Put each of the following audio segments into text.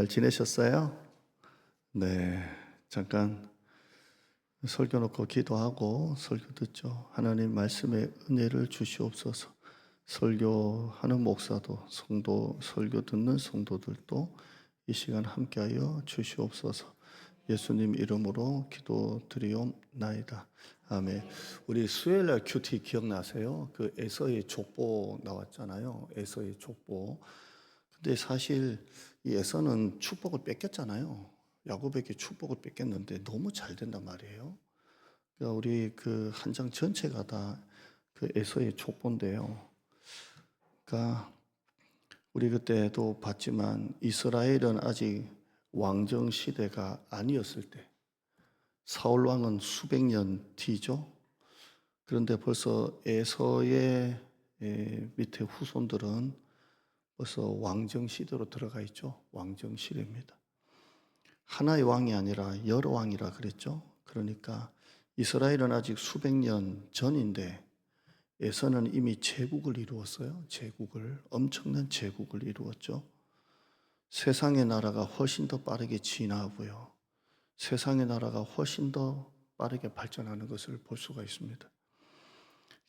지내셨어요? 네, 잠깐 설교 놓고 기도하고 설교 듣죠. 하나님 말씀의 은혜를 주시옵소서. 설교하는 목사도 성도 설교 듣는 성도들도 이 시간 함께하여 주시옵소서. 예수님 이름으로 기도드리옵나이다. 아멘. 우리 수요일날 큐티 기억나세요? 그 에서의 족보 나왔잖아요. 에서의 족보. 근데 사실 이 에서는 축복을 뺏겼잖아요. 야곱에게 축복을 뺏겼는데 너무 잘 된단 말이에요. 그러니까 우리 그 한 장 전체가 다 그 에서의 족보인데요. 그러니까 우리 그때도 봤지만 이스라엘은 아직 왕정 시대가 아니었을 때 사울 왕은 수백 년 뒤죠. 그런데 벌써 에서의 밑에 후손들은 벌써 왕정 시대로 들어가 있죠. 왕정 시대입니다. 하나의 왕이 아니라 여러 왕이라 그랬죠. 그러니까 이스라엘은 아직 수백 년 전인데 에서는 이미 제국을 이루었어요. 제국을, 엄청난 제국을 이루었죠. 세상의 나라가 훨씬 더 빠르게 진화하고요. 세상의 나라가 훨씬 더 빠르게 발전하는 것을 볼 수가 있습니다.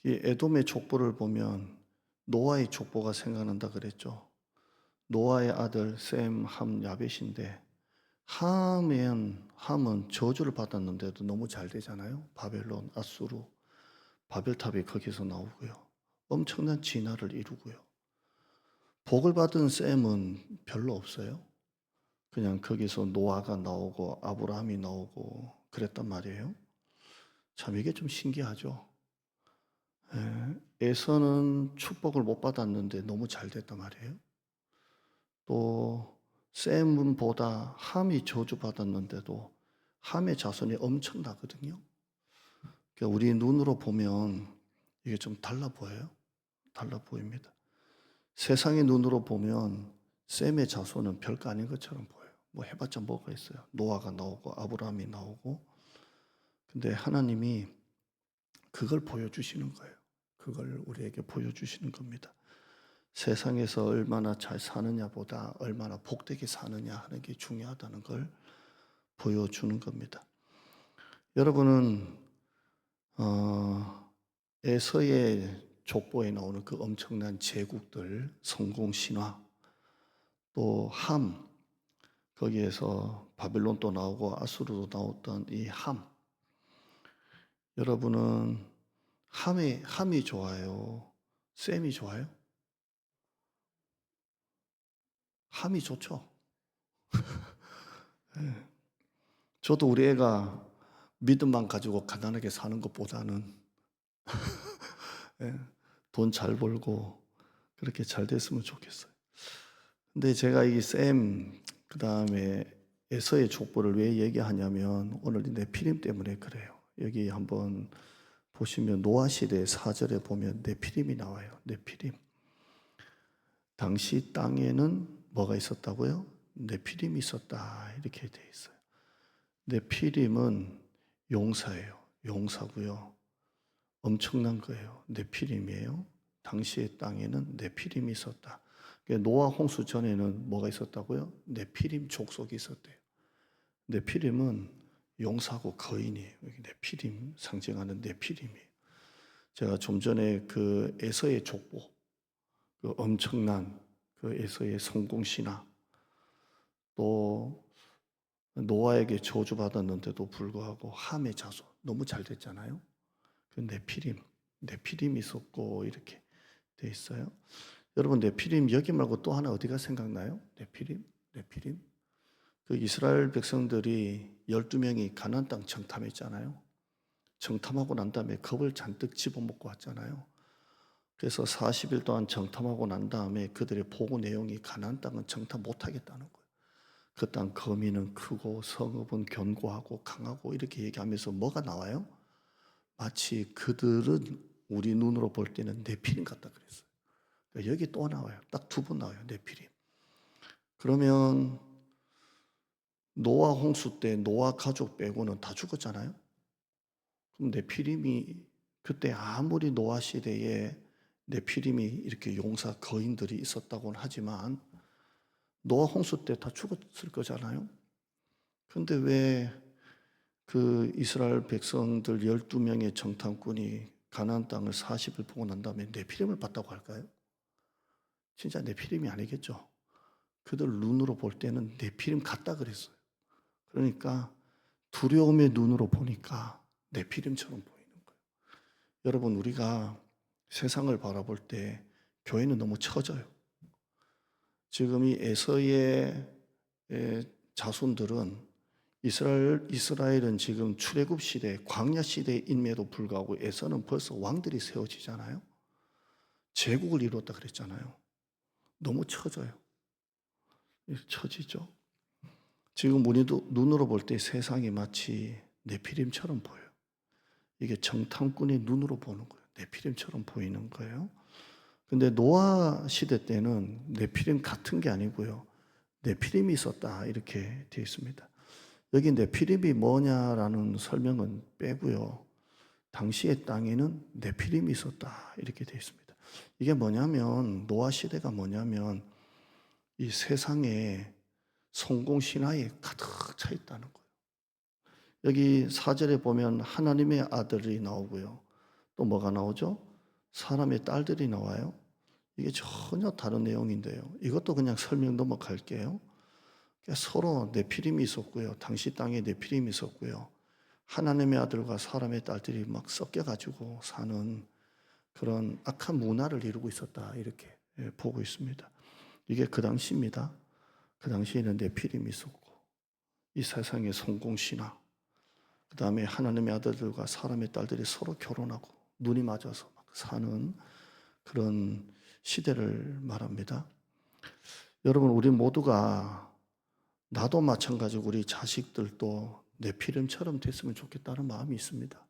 이 에돔의 족보를 보면 노아의 족보가 생각난다 그랬죠. 노아의 아들 셈, 함, 야벳인데 함은 저주를 받았는데도 너무 잘 되잖아요. 바벨론, 아수르, 바벨탑이 거기서 나오고요. 엄청난 진화를 이루고요. 복을 받은 셈은 별로 없어요. 그냥 거기서 노아가 나오고 아브라함이 나오고 그랬단 말이에요. 참 이게 좀 신기하죠. 에서는 축복을 못 받았는데 너무 잘 됐단 말이에요. 또 셈보다 함이 저주받았는데도 함의 자손이 엄청나거든요. 그러니까 우리 눈으로 보면 이게 좀 달라 보여요. 달라 보입니다. 세상의 눈으로 보면 셈의 자손은 별거 아닌 것처럼 보여요. 뭐 해봤자 뭐가 있어요. 노아가 나오고 아브라함이 나오고. 근데 하나님이 그걸 보여주시는 거예요. 그걸 우리에게 보여주시는 겁니다. 세상에서 얼마나 잘 사느냐보다 얼마나 복되게 사느냐 하는 게 중요하다는 걸 보여주는 겁니다. 여러분은 에서의 족보에 나오는 그 엄청난 제국들, 성공 신화, 또 함, 거기에서 바벨론도 나오고 아수르도 나왔던 이 함. 여러분은 함이 좋아요? 셈이 좋아요? 함이 좋죠. 저도 우리 애가 믿음만 가지고 가난하게 사는 것보다는 돈 잘 벌고 그렇게 잘 됐으면 좋겠어요. 근데 제가 이 그 다음에 에서의 족보를 왜 얘기하냐면 오늘 네피림 때문에 그래요. 여기 한번 보시면 노아 시대 4절에 보면 네피림이 나와요. 네피림. 당시 땅에는 뭐가 있었다고요? 네피림이 있었다. 이렇게 돼 있어요. 네피림은 용사예요. 용사고요. 엄청난 거예요. 네피림이에요. 당시의 땅에는 네피림이 있었다. 노아 홍수 전에는 뭐가 있었다고요? 네피림 족속이 있었대요. 네피림은 용사고 거인이에요. 네피림 상징하는 네피림이에요. 제가 좀 전에 그 에서의 족보, 그 엄청난 그 에서의 성공 신화, 또 노아에게 저주받았는데도 불구하고 함의 자손 너무 잘 됐잖아요. 그 네피림이 있었고 이렇게 돼 있어요. 여러분 네피림 여기 말고 또 하나 어디가 생각나요? 네피림. 그 이스라엘 백성들이 12명이 가나안 땅 정탐했잖아요. 정탐하고 난 다음에 겁을 잔뜩 집어먹고 왔잖아요. 그래서 40일 동안 정탐하고 난 다음에 그들의 보고 내용이 가나안 땅은 정탐 못 하겠다는 거예요. 그 땅 거민은 크고 성읍은 견고하고 강하고 이렇게 얘기하면서 뭐가 나와요? 마치 그들은 우리 눈으로 볼 때는 네피림 같다 그랬어요. 그러니까 여기 또 나와요. 딱 두 번 나와요. 네피림. 그러면 노아 홍수 때 노아 가족 빼고는 다 죽었잖아요. 그럼 네피림이 그때 아무리 노아 시대에 네피림이 이렇게 용사 거인들이 있었다고는 하지만 노아 홍수 때 다 죽었을 거잖아요. 근데 왜 그 이스라엘 백성들 12명의 정탐꾼이 가나안 땅을 40일 보고 난 다음에 네피림을 봤다고 할까요? 진짜 네피림이 아니겠죠. 그들 눈으로 볼 때는 네피림 같다 그랬어요. 그러니까 두려움의 눈으로 보니까 네피림처럼 보이는 거예요. 여러분, 우리가 세상을 바라볼 때 교회는 너무 처져요. 지금 이 에서의 자손들은 이스라엘은 지금 출애굽 시대, 광야 시대임에도 불구하고 에서는 벌써 왕들이 세워지잖아요. 제국을 이루었다 그랬잖아요. 너무 처져요. 처지죠. 지금 우리도 눈으로 볼 때 세상이 마치 네피림처럼 보여요. 이게 정탐꾼의 눈으로 보는 거예요. 네피림처럼 보이는 거예요. 근데 노아 시대 때는 네피림 같은 게 아니고요. 네피림이 있었다 이렇게 되어 있습니다. 여기 네피림이 뭐냐라는 설명은 빼고요. 당시의 땅에는 네피림이 있었다 이렇게 되어 있습니다. 이게 뭐냐면 노아 시대가 뭐냐면 이 세상에 성공 신화에 가득 차 있다는 거예요. 여기 4절에 보면 하나님의 아들이 나오고요. 또 뭐가 나오죠? 사람의 딸들이 나와요. 이게 전혀 다른 내용인데요. 이것도 그냥 설명 넘어갈게요. 그러니까 서로 네피림이 있었고요. 당시 땅에 네피림이 있었고요. 하나님의 아들과 사람의 딸들이 막 섞여가지고 사는 그런 악한 문화를 이루고 있었다. 이렇게 보고 있습니다. 이게 그 당시입니다. 그 당시에는 네피림이 있었고, 이 세상의 성공신화, 그 다음에 하나님의 아들들과 사람의 딸들이 서로 결혼하고 눈이 맞아서 막 사는 그런 시대를 말합니다. 여러분, 우리 모두가 나도 마찬가지고 우리 자식들도 네피림처럼 됐으면 좋겠다는 마음이 있습니다.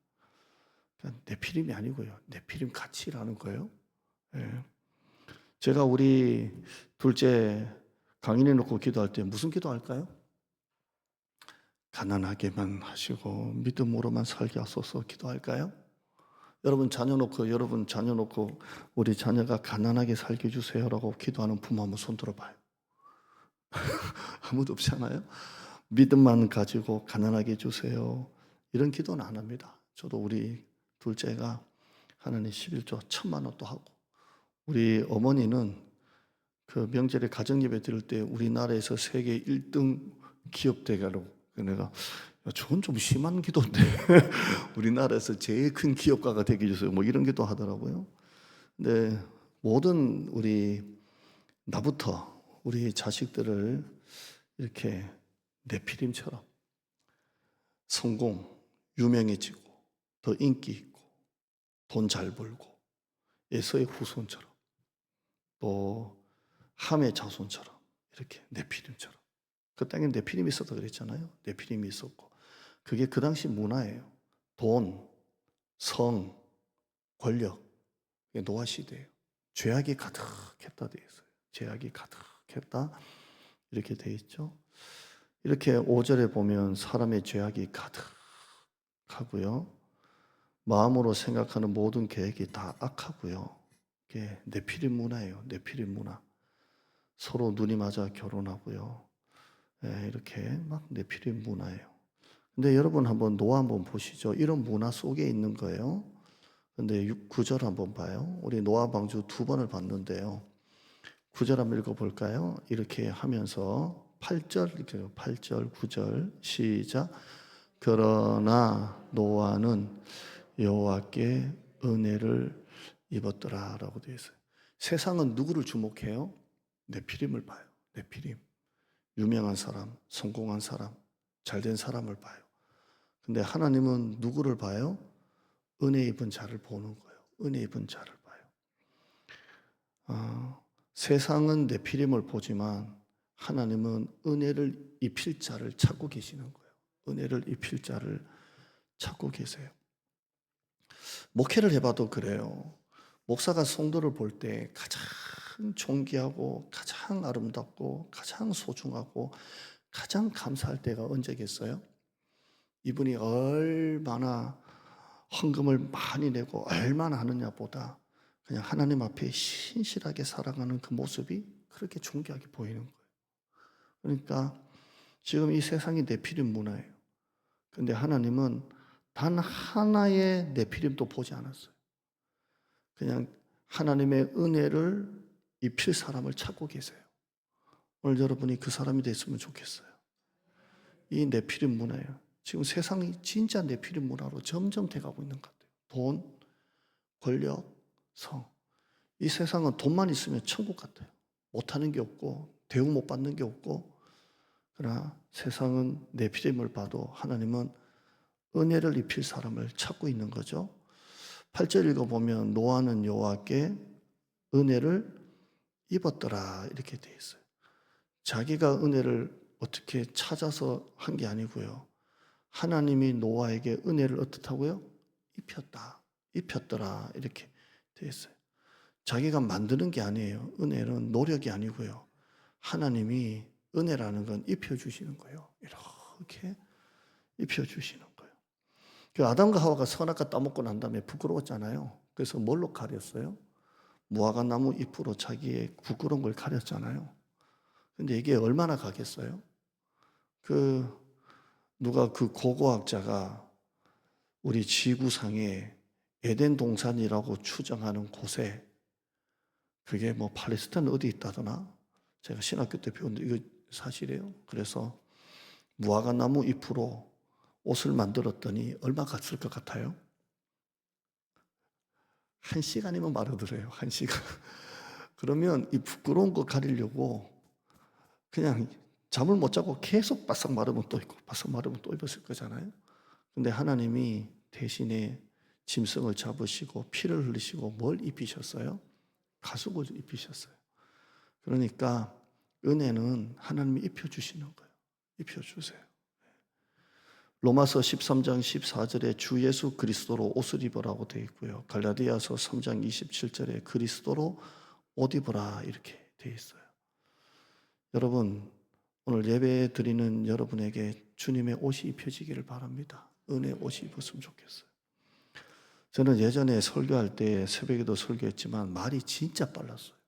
그러니까 네피림이 아니고요. 네피림 같이라는 거예요. 예. 제가 우리 둘째 강인해 놓고 기도할 때 무슨 기도할까요? 가난하게만 하시고 믿음으로만 살게 하소서 기도할까요? 여러분 자녀 놓고 우리 자녀가 가난하게 살게 해주세요라고 기도하는 부모 한번 손 들어봐요. 아무도 없잖아요. 믿음만 가지고 가난하게 해주세요. 이런 기도는 안 합니다. 저도 우리 둘째가 하나님 11조 1,000만 원도 하고, 우리 어머니는 그 명절에 가정예배 드릴 때 우리나라에서 세계 1등 기업 대가로, 내가 저건 좀 심한 기도인데 우리나라에서 제일 큰 기업가가 되게 해주세요. 뭐 이런 기도 하더라고요. 근데 모든 나부터 우리 자식들을 이렇게 네피림처럼 성공, 유명해지고 더 인기 있고 돈 잘 벌고 에서의 후손처럼 또 함의 자손처럼 이렇게 네피림처럼, 그 땅에 네피림이 있었다 그랬잖아요. 네피림이 있었고 그게 그 당시 문화예요. 돈, 성, 권력, 이게 노아 시대예요. 죄악이 가득했다 되어 있어요. 죄악이 가득했다 이렇게 되어 있죠. 이렇게 5절에 보면 사람의 죄악이 가득하고요. 마음으로 생각하는 모든 계획이 다 악하고요. 이게 네피림 문화예요. 네피림 문화. 서로 눈이 맞아 결혼하고요. 이렇게 막 네피림 문화예요. 근데 여러분 한번 노아 한번 보시죠. 이런 문화 속에 있는 거예요. 근데 9절 한번 봐요. 우리 노아 방주 2번을 봤는데요. 9절 한번 읽어볼까요? 이렇게 하면서 8절, 이렇게 8절, 9절 시작. 그러나 노아는 여호와께 은혜를 입었더라라고 되어 있어요. 세상은 누구를 주목해요? 네피림을 봐요. 네피림. 유명한 사람, 성공한 사람, 잘된 사람을 봐요. 근데 하나님은 누구를 봐요? 은혜 입은 자를 보는 거예요. 은혜 입은 자를 봐요. 세상은 네피림을 보지만 하나님은 은혜를 입힐 자를 찾고 계시는 거예요. 은혜를 입힐 자를 찾고 계세요. 목회를 해봐도 그래요. 목사가 성도를 볼 때 가장 존귀하고 가장 아름답고 가장 소중하고 가장 감사할 때가 언제겠어요? 이분이 얼마나 헌금을 많이 내고 얼마나 하느냐 보다 그냥 하나님 앞에 신실하게 살아가는 그 모습이 그렇게 존귀하게 보이는 거예요. 그러니까 지금 이 세상이 네피림 문화예요. 근데 하나님은 단 하나의 네피림도 보지 않았어요. 그냥 하나님의 은혜를 입힐 사람을 찾고 계세요. 오늘 여러분이 그 사람이 됐으면 좋겠어요. 이 네피림 문화예요. 지금 세상이 진짜 네피림 문화로 점점 돼가고 있는 것 같아요. 돈, 권력, 성. 이 세상은 돈만 있으면 천국 같아요. 못하는 게 없고 대우 못 받는 게 없고, 그러나 세상은 네피림을 봐도 하나님은 은혜를 입힐 사람을 찾고 있는 거죠. 8절 읽어보면 노아는 여호와께 은혜를 입었더라 이렇게 돼 있어요. 자기가 은혜를 어떻게 찾아서 한 게 아니고요. 하나님이 노아에게 은혜를 어떻다고요? 입혔다. 입혔더라 이렇게 돼 있어요. 자기가 만드는 게 아니에요. 은혜는 노력이 아니고요. 하나님이 은혜라는 건 입혀주시는 거예요. 이렇게 입혀주시는 거예요. 그 아담과 하와가 선악과 따먹고 난 다음에 부끄러웠잖아요. 그래서 뭘로 가렸어요? 무화과 나무 잎으로 자기의 부끄러운 걸 가렸잖아요. 근데 이게 얼마나 가겠어요? 누가 그 고고학자가 우리 지구상에 에덴 동산이라고 추정하는 곳에, 그게 뭐 팔레스타인 어디 있다더나? 제가 신학교 때 배웠는데 이거 사실이에요. 그래서 무화과 나무 잎으로 옷을 만들었더니 얼마 갔을 것 같아요? 1시간이면 마르더래요. 1시간. 그러면 이 부끄러운 거 가리려고 그냥 잠을 못 자고 계속 바싹 마르면 또 입고 바싹 마르면 또 입었을 거잖아요. 근데 하나님이 대신에 짐승을 잡으시고 피를 흘리시고 뭘 입히셨어요? 가죽을 입히셨어요. 그러니까 은혜는 하나님이 입혀주시는 거예요. 입혀주세요. 로마서 13장 14절에 주 예수 그리스도로 옷을 입으라고 되어 있고요. 갈라디아서 3장 27절에 그리스도로 옷 입으라 이렇게 되어 있어요. 여러분, 오늘 예배 드리는 여러분에게 주님의 옷이 입혀지기를 바랍니다. 은혜의 옷이 입었으면 좋겠어요. 저는 예전에 설교할 때 새벽에도 설교했지만 말이 진짜 빨랐어요.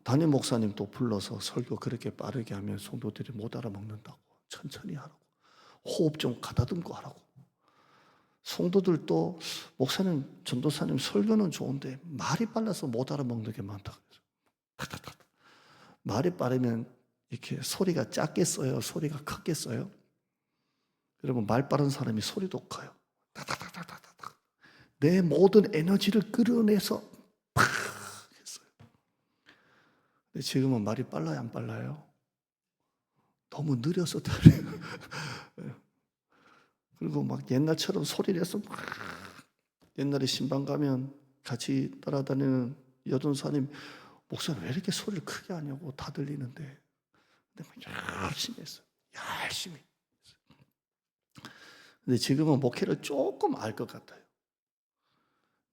담임 목사님 또 불러서 설교 그렇게 빠르게 하면 성도들이 못 알아먹는다고 천천히 하라고, 호흡 좀 가다듬고 하라고. 성도들도 목사님, 전도사님 설교는 좋은데 말이 빨라서 못 알아먹는 게 많다. 말이 빠르면 이렇게 소리가 작게 써요? 소리가 크게 써요? 여러분, 말 빠른 사람이 소리도 커요. 다다다다다다. 내 모든 에너지를 끌어내서 팍 했어요. 근데 지금은 말이 빨라요, 안 빨라요? 너무 느려서 달려요. 그리고 막 옛날처럼 소리 내서 막, 옛날에 신방 가면 같이 따라다니는 여전사님, 목사님 왜 이렇게 소리를 크게 하냐고, 다 들리는데. 근데 막 열심히 했어요. 열심히. 근데 지금은 목회를 조금 알 것 같아요.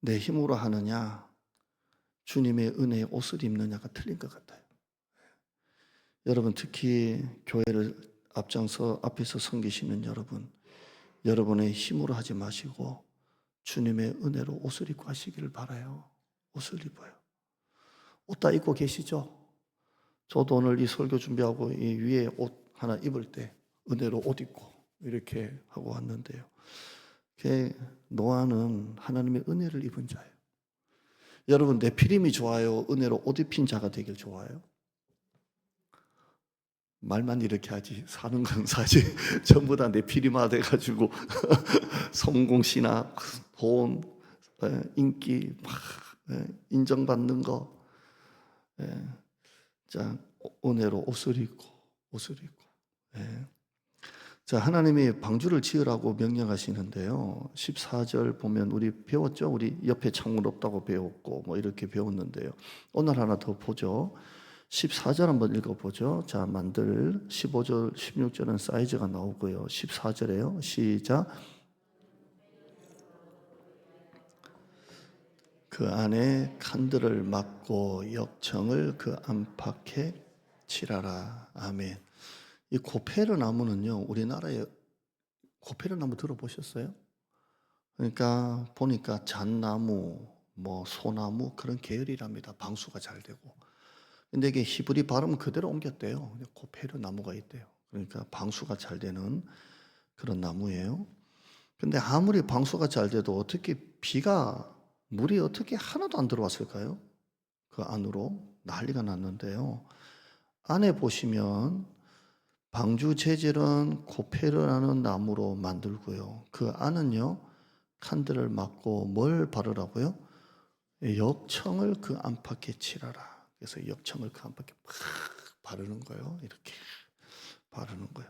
내 힘으로 하느냐, 주님의 은혜의 옷을 입느냐가 틀린 것 같아요. 여러분, 특히 교회를 앞에서 섬기시는 여러분, 여러분의 힘으로 하지 마시고 주님의 은혜로 옷을 입고 하시기를 바라요. 옷을 입어요. 옷 다 입고 계시죠? 저도 오늘 이 설교 준비하고 이 위에 옷 하나 입을 때 은혜로 옷 입고 이렇게 하고 왔는데요. 노아는 하나님의 은혜를 입은 자예요. 여러분, 네피림이 좋아요? 은혜로 옷 입힌 자가 되길 좋아요? 말만 이렇게 하지 사는 건 사실 전부 다 네피림화 돼가지고 성공, 신학, 돈, 인기, 막 인정받는 거. 자, 은혜로 옷을 입고. 자, 하나님이 방주를 지으라고 명령하시는데요. 14절 보면 우리 배웠죠? 우리 옆에 창문 없다고 배웠고 뭐 이렇게 배웠는데요. 오늘 하나 더 보죠. 14절 한번 읽어보죠. 자, 만들 15절, 16절은 사이즈가 나오고요. 14절에요. 시작. 그 안에 칸들을 막고 역청을 그 안팎에 칠하라. 아멘. 이 고페르 나무는요, 우리나라에 고페르 나무 들어보셨어요? 그러니까 보니까 잣나무, 뭐 소나무 그런 계열이랍니다. 방수가 잘 되고. 근데 이게 히브리 발음 그대로 옮겼대요. 코페르 나무가 있대요. 그러니까 방수가 잘 되는 그런 나무예요. 근데 아무리 방수가 잘 돼도 어떻게 물이 어떻게 하나도 안 들어왔을까요? 그 안으로 난리가 났는데요. 안에 보시면 방주 재질은 코페르라는 나무로 만들고요. 그 안은요, 칸들을 막고 뭘 바르라고요? 역청을 그 안팎에 칠하라. 그래서 역청을 그 안팎에 팍 바르는 거예요. 이렇게 바르는 거예요.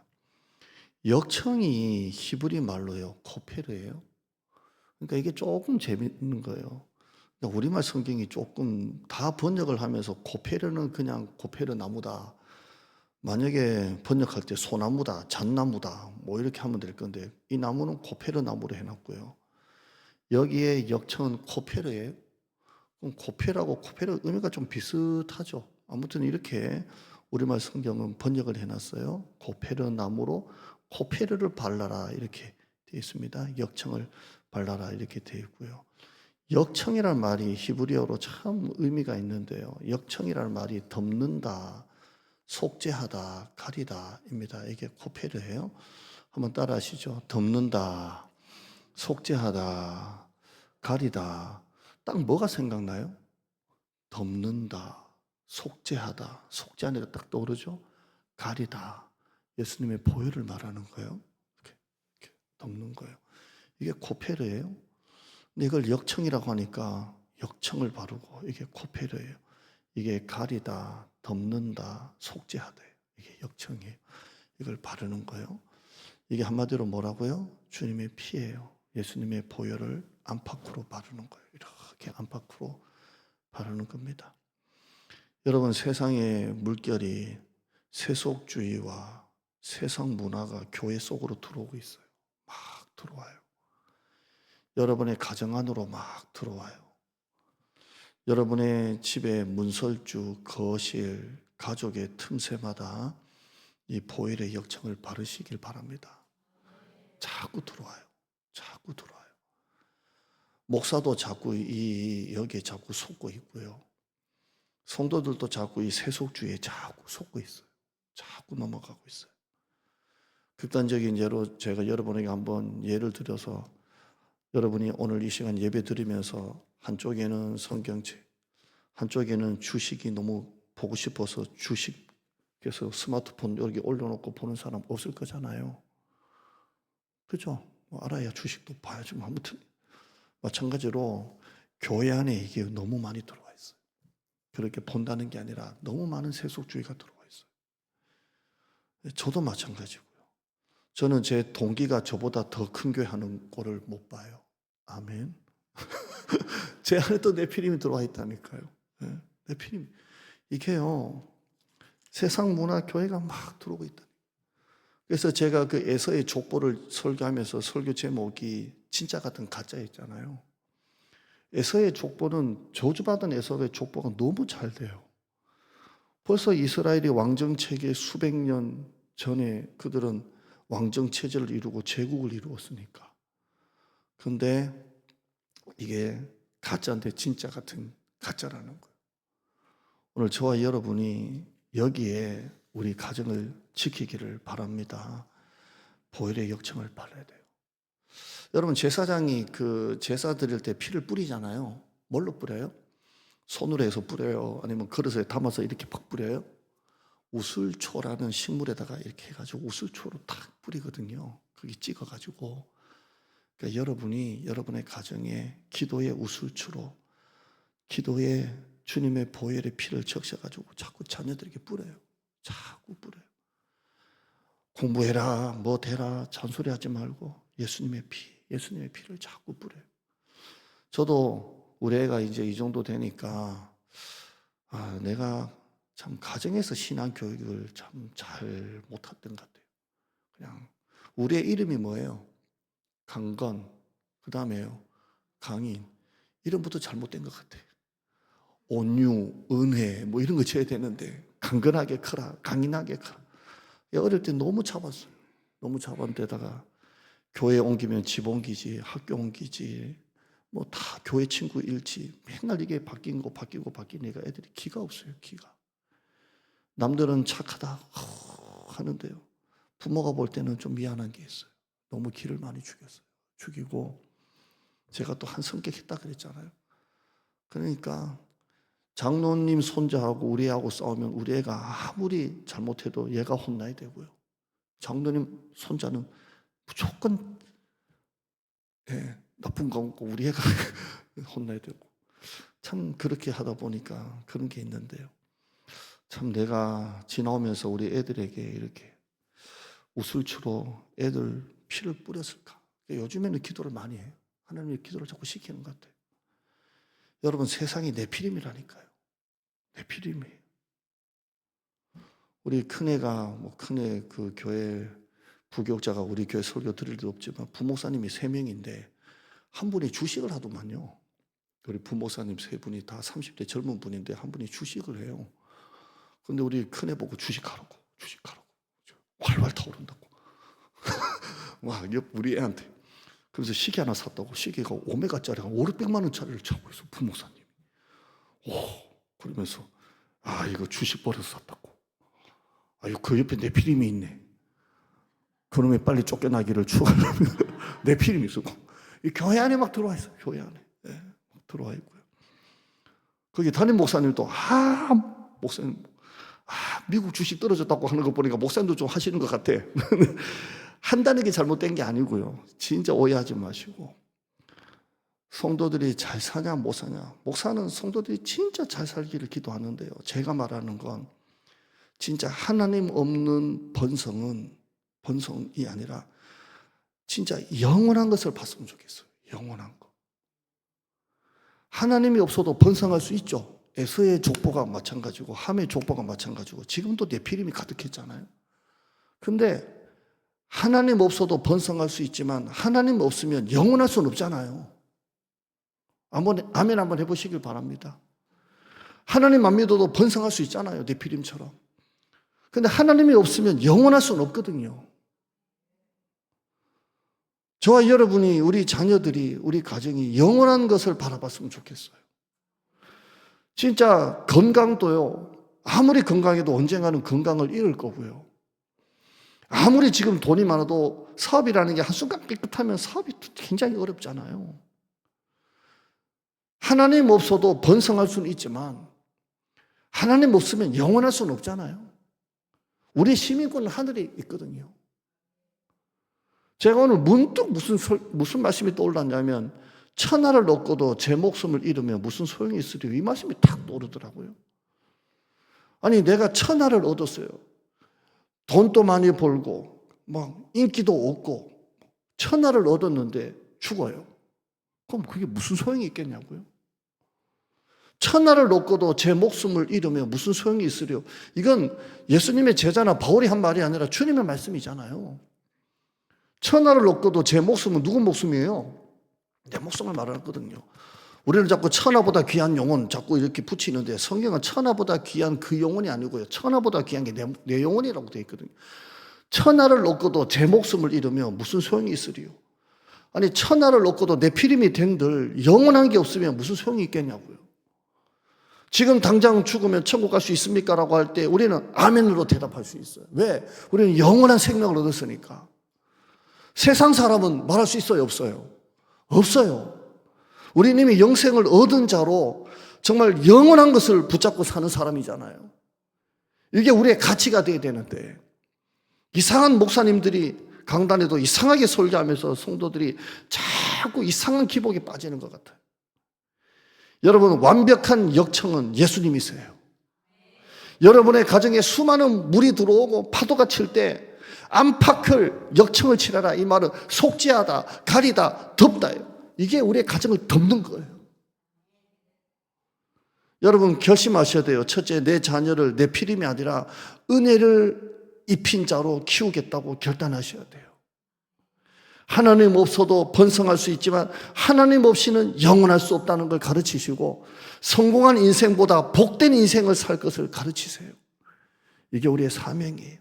역청이 히브리 말로요, 코페르예요. 그러니까 이게 조금 재밌는 거예요. 그러니까 우리말 성경이 조금 다 번역을 하면서 코페르는 그냥 코페르 나무다. 만약에 번역할 때 소나무다, 잣나무다, 뭐 이렇게 하면 될 건데 이 나무는 코페르 나무로 해놨고요. 여기에 역청은 코페르예요. 그럼 코페르하고 코페르 의미가 좀 비슷하죠. 아무튼 이렇게 우리말 성경은 번역을 해놨어요. 코페르 나무로 코페르를 발라라 이렇게 되어 있습니다. 역청을 발라라 이렇게 되어 있고요. 역청이라는 말이 히브리어로 참 의미가 있는데요. 역청이라는 말이 덮는다, 속죄하다, 가리다입니다. 이게 코페르예요. 한번 따라하시죠. 덮는다, 속죄하다, 가리다. 딱 뭐가 생각나요? 덮는다, 속죄하다. 속죄하니까 딱 떠오르죠? 가리다. 예수님의 보혈을 말하는 거예요. 이렇게 덮는 거예요. 이게 코페르예요. 근데 이걸 역청이라고 하니까 역청을 바르고 이게 코페르예요. 이게 가리다, 덮는다, 속죄하다. 이게 역청이에요. 이걸 바르는 거예요. 이게 한마디로 뭐라고요? 주님의 피예요. 예수님의 보혈을 안팎으로 바르는 거예요. 이렇게 안팎으로 바르는 겁니다. 여러분, 세상의 물결이 세속주의와 세상 문화가 교회 속으로 들어오고 있어요. 막 들어와요. 여러분의 가정 안으로 막 들어와요. 여러분의 집에 문설주, 거실, 가족의 틈새마다 이 보혈의 역청을 바르시길 바랍니다. 자꾸 들어와요. 자꾸 들어와요. 목사도 자꾸 여기에 자꾸 속고 있고요. 성도들도 자꾸 이 세속주의에 자꾸 속고 있어요. 자꾸 넘어가고 있어요. 극단적인 예로 제가 여러분에게 한번 예를 들어서 여러분이 오늘 이 시간 예배 드리면서 한쪽에는 성경책, 한쪽에는 주식이 너무 보고 싶어서 주식에서 스마트폰 여기 올려놓고 보는 사람 없을 거잖아요. 그죠? 뭐 알아야 주식도 봐야지. 아무튼 마찬가지로 교회 안에 이게 너무 많이 들어와 있어요. 그렇게 본다는 게 아니라 너무 많은 세속주의가 들어와 있어요. 저도 마찬가지고요. 저는 제 동기가 저보다 더 큰 교회 하는 꼴을 못 봐요. 아멘. 제 안에 또 네피림이 들어와 있다니까요. 네, 네피림. 이게요, 세상 문화 교회가 막 들어오고 있다. 그래서 제가 그 에서의 족보를 설교하면서 설교 제목이 진짜 같은 가짜였잖아요. 에서의 족보는 저주받은 에서의 족보가 너무 잘 돼요. 벌써 이스라엘이 왕정 체계 수백 년 전에 그들은 왕정 체제를 이루고 제국을 이루었으니까. 그런데 이게 가짜인데 진짜 같은 가짜라는 거예요. 오늘 저와 여러분이 여기에 우리 가정을 지키기를 바랍니다. 보혈의 역청을 발라야 돼요. 여러분, 제사장이 그 제사 드릴 때 피를 뿌리잖아요. 뭘로 뿌려요? 손으로 해서 뿌려요? 아니면 그릇에 담아서 이렇게 팍 뿌려요? 우슬초라는 식물에다가 이렇게 해가지고 우슬초로 탁 뿌리거든요. 거기 찍어가지고. 그러니까 여러분이 여러분의 가정에 기도의 우슬초로, 기도의 주님의 보혈의 피를 적셔가지고 자꾸 자녀들에게 뿌려요. 자꾸 뿌려요. 공부해라, 뭐 되라, 잔소리하지 말고 예수님의 피를 자꾸 뿌려요. 저도 우리 애가 이제 이 정도 되니까 내가 참 가정에서 신앙 교육을 참 잘 못했던 것 같아요. 그냥 우리의 이름이 뭐예요? 강건, 그 다음에요 강인. 이름부터 잘못된 것 같아요. 온유, 은혜 뭐 이런 거 줘야 되는데 강건하게 커라, 강인하게 커라. 어릴 때 너무 잡았어요. 너무 잡았는데다가 교회 옮기면 집 옮기지, 학교 옮기지, 뭐 다 교회 친구 잃지. 맨날 이게 바뀌고 바뀌니까 애들이 기가 없어요. 기가. 남들은 착하다 하는데요, 부모가 볼 때는 좀 미안한 게 있어요. 너무 기를 많이 죽이고 제가 또 한 성격했다 그랬잖아요. 그러니까 장로님 손자하고 우리 애하고 싸우면 우리 애가 아무리 잘못해도 얘가 혼나야 되고요, 장로님 손자는 무조건 나쁜 거 없고 우리 애가 혼나야 되고, 참 그렇게 하다 보니까 그런 게 있는데요, 참 내가 지나오면서 우리 애들에게 이렇게 우슬추로 애들 피를 뿌렸을까? 요즘에는 기도를 많이 해요. 하나님의 기도를 자꾸 시키는 것 같아요. 여러분, 세상이 내 피림이라니까요. 내 피림이에요. 우리 큰애가 큰애 그 교회 부교육자가 우리 교회 설교 들을 일 없지만 부목사님이 3명인데 한 분이 주식을 하더만요. 우리 부목사님 3분이 다 30대 젊은 분인데 한 분이 주식을 해요. 근데 우리 큰애 보고 주식하라고 활활 타오른다고 와, 우리 애한테. 그래서 시계 하나 샀다고. 시계가 오메가짜리가 500만 원짜리를 차고 있어, 부목사님이. 그러면서 이거 주식 버려서 샀다고. 그 옆에 내 피림이 있네. 그놈의 빨리 쫓겨나기를 추구하려면 내 피림이 있었고, 이 교회 안에 막 들어와 있어요. 교회 안에 막 들어와 있고요. 거기 담임 목사님도 목사님 미국 주식 떨어졌다고 하는 거 보니까 목사님도 좀 하시는 것 같아. 한다는 게 잘못된 게 아니고요, 진짜 오해하지 마시고, 성도들이 잘 사냐 못 사냐, 목사는 성도들이 진짜 잘 살기를 기도하는데요, 제가 말하는 건 진짜 하나님 없는 번성이 아니라 진짜 영원한 것을 봤으면 좋겠어요. 영원한 거. 하나님이 없어도 번성할 수 있죠. 에서의 족보가 마찬가지고 함의 족보가 마찬가지고 지금도 네피림이 가득했잖아요. 근데 하나님 없어도 번성할 수 있지만 하나님 없으면 영원할 수는 없잖아요. 아멘 한번 해보시길 바랍니다. 하나님 안 믿어도 번성할 수 있잖아요, 네피림처럼. 근데 하나님이 없으면 영원할 수는 없거든요. 저와 여러분이, 우리 자녀들이, 우리 가정이 영원한 것을 바라봤으면 좋겠어요. 진짜 건강도요, 아무리 건강해도 언젠가는 건강을 잃을 거고요, 아무리 지금 돈이 많아도 사업이라는 게 한순간 삐끗하면 사업이 굉장히 어렵잖아요. 하나님 없어도 번성할 수는 있지만 하나님 없으면 영원할 수는 없잖아요. 우리 시민권은 하늘에 있거든요. 제가 오늘 문득 무슨 말씀이 떠올랐냐면, 천하를 얻고도 제 목숨을 잃으면 무슨 소용이 있으리요, 이 말씀이 탁 떠오르더라고요. 아니, 내가 천하를 얻었어요. 돈도 많이 벌고 막 인기도 얻고 천하를 얻었는데 죽어요. 그럼 그게 무슨 소용이 있겠냐고요. 천하를 얻고도 제 목숨을 잃으면 무슨 소용이 있으리요. 이건 예수님의 제자나 바울이 한 말이 아니라 주님의 말씀이잖아요. 천하를 얻고도 제 목숨은 누구 목숨이에요? 내 목숨을 말하거든요. 우리는 자꾸 천하보다 귀한 영혼 자꾸 이렇게 붙이는데, 성경은 천하보다 귀한 그 영혼이 아니고요, 천하보다 귀한 게 내 영혼이라고 되어 있거든요. 천하를 얻고도 제 목숨을 잃으면 무슨 소용이 있으리요. 아니, 천하를 얻고도 내 피림이 된들 영원한 게 없으면 무슨 소용이 있겠냐고요. 지금 당장 죽으면 천국 갈 수 있습니까? 라고 할 때 우리는 아멘으로 대답할 수 있어요. 왜? 우리는 영원한 생명을 얻었으니까. 세상 사람은 말할 수 있어요, 없어요? 없어요. 우리는 이미 영생을 얻은 자로 정말 영원한 것을 붙잡고 사는 사람이잖아요. 이게 우리의 가치가 돼야 되는데, 이상한 목사님들이 강단에도 이상하게 설교하면서 성도들이 자꾸 이상한 기복에 빠지는 것 같아요. 여러분, 완벽한 역청은 예수님이세요. 여러분의 가정에 수많은 물이 들어오고 파도가 칠 때 안팎을 역청을 치라라, 이 말은 속죄하다, 가리다, 덮다예요. 이게 우리의 가정을 덮는 거예요. 여러분, 결심하셔야 돼요. 첫째, 내 자녀를 내 피림이 아니라 은혜를 입힌 자로 키우겠다고 결단하셔야 돼요. 하나님 없어도 번성할 수 있지만 하나님 없이는 영원할 수 없다는 걸 가르치시고, 성공한 인생보다 복된 인생을 살 것을 가르치세요. 이게 우리의 사명이에요.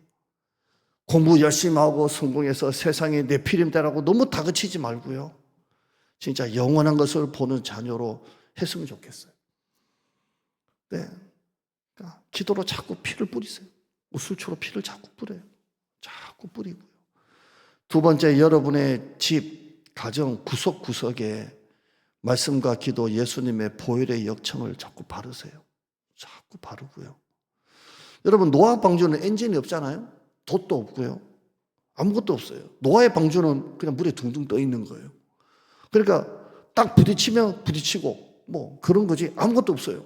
공부 열심히 하고 성공해서 세상에 내 피림대라고 너무 다그치지 말고요, 진짜 영원한 것을 보는 자녀로 했으면 좋겠어요. 네. 그러니까 기도로 자꾸 피를 뿌리세요. 우술초로 피를 자꾸 뿌려요. 자꾸 뿌리고요. 두 번째, 여러분의 집, 가정 구석구석에 말씀과 기도, 예수님의 보혈의 역청을 자꾸 바르세요. 자꾸 바르고요. 여러분, 노아 방주는 엔진이 없잖아요. 돛도 없고요. 아무것도 없어요. 노아의 방주는 그냥 물에 둥둥 떠 있는 거예요. 그러니까 딱 부딪히면 부딪히고 뭐 그런 거지 아무것도 없어요.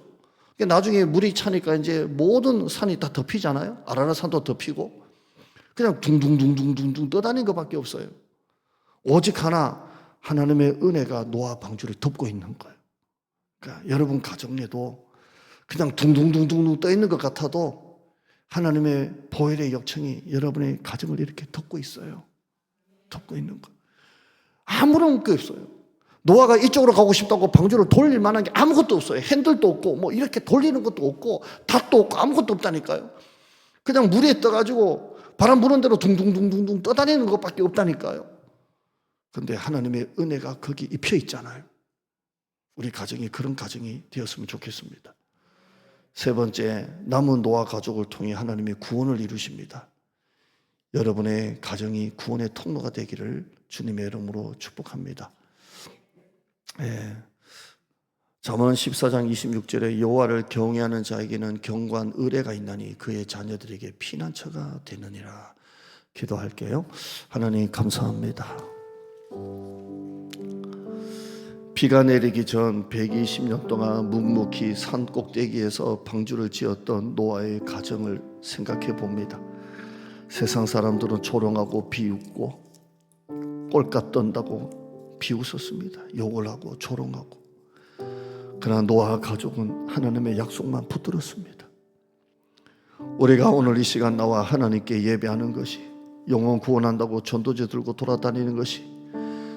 그러니까 나중에 물이 차니까 이제 모든 산이 다 덮이잖아요. 아라라산도 덮이고 그냥 둥둥둥둥둥둥 떠다니는 것밖에 없어요. 오직 하나, 하나님의 은혜가 노아 방주를 덮고 있는 거예요. 그러니까 여러분 가정에도 그냥 둥둥둥둥 떠 있는 것 같아도 하나님의 보혈의 역청이 여러분의 가정을 이렇게 덮고 있어요. 덮고 있는 거. 아무런 게 없어요. 노아가 이쪽으로 가고 싶다고 방주를 돌릴 만한 게 아무것도 없어요. 핸들도 없고 뭐 이렇게 돌리는 것도 없고 닷도 없고 아무것도 없다니까요. 그냥 물에 떠가지고 바람 부는 대로 둥둥둥둥둥 떠다니는 것밖에 없다니까요. 그런데 하나님의 은혜가 거기 입혀 있잖아요. 우리 가정이 그런 가정이 되었으면 좋겠습니다. 세 번째, 남은 노아 가족을 통해 하나님의 구원을 이루십니다. 여러분의 가정이 구원의 통로가 되기를 주님의 이름으로 축복합니다. 잠언 14장 26절에 여호와를 경외하는 자에게는 경고한 의뢰가 있나니 그의 자녀들에게 피난처가 되느니라. 기도할게요. 하나님 감사합니다. 비가 내리기 전 120년 동안 묵묵히 산 꼭대기에서 방주를 지었던 노아의 가정을 생각해 봅니다. 세상 사람들은 조롱하고 비웃고 꼴값 떤다고 비웃었습니다. 욕을 하고 조롱하고. 그러나 노아 가족은 하나님의 약속만 붙들었습니다. 우리가 오늘 이 시간 나와 하나님께 예배하는 것이, 영혼 구원한다고 전도제 들고 돌아다니는 것이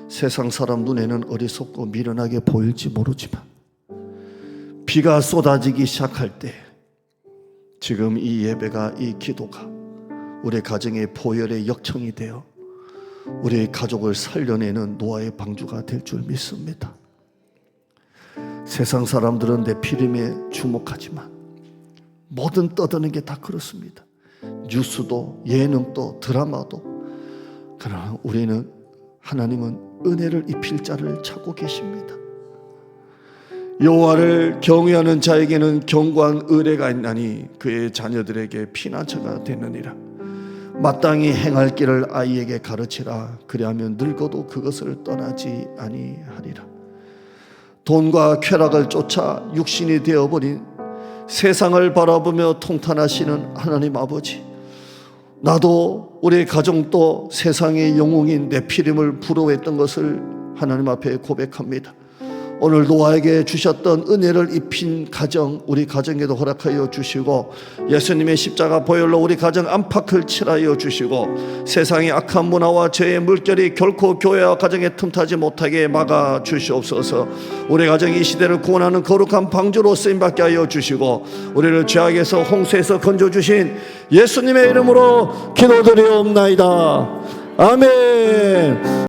세상 사람 눈에는 어리석고 미련하게 보일지 모르지만 비가 쏟아지기 시작할 때 지금 이 예배가, 이 기도가 우리 가정의 보혈의 역청이 되어 우리 가족을 살려내는 노아의 방주가 될 줄 믿습니다. 세상 사람들은 내 피림에 주목하지만 뭐든 떠드는 게 다 그렇습니다. 뉴스도 예능도 드라마도. 그러나 우리는, 하나님은 은혜를 입힐 자를 찾고 계십니다. 여호와를 경외하는 자에게는 견고한 의뢰가 있나니 그의 자녀들에게 피난처가 되느니라. 마땅히 행할 길을 아이에게 가르치라. 그리하면 늙어도 그것을 떠나지 아니하리라. 돈과 쾌락을 쫓아 육신이 되어버린 세상을 바라보며 통탄하시는 하나님 아버지, 나도 우리 가정도 세상의 영웅인 내 피림을 부러워했던 것을 하나님 앞에 고백합니다. 오늘 노아에게 주셨던 은혜를 입힌 가정, 우리 가정에도 허락하여 주시고 예수님의 십자가 보혈로 우리 가정 안팎을 칠하여 주시고 세상의 악한 문화와 죄의 물결이 결코 교회와 가정에 틈타지 못하게 막아 주시옵소서. 우리 가정이 이 시대를 구원하는 거룩한 방주로 쓰임받게 하여 주시고 우리를 죄악에서 홍수에서 건져주신 예수님의 이름으로 기도드리옵나이다. 아멘.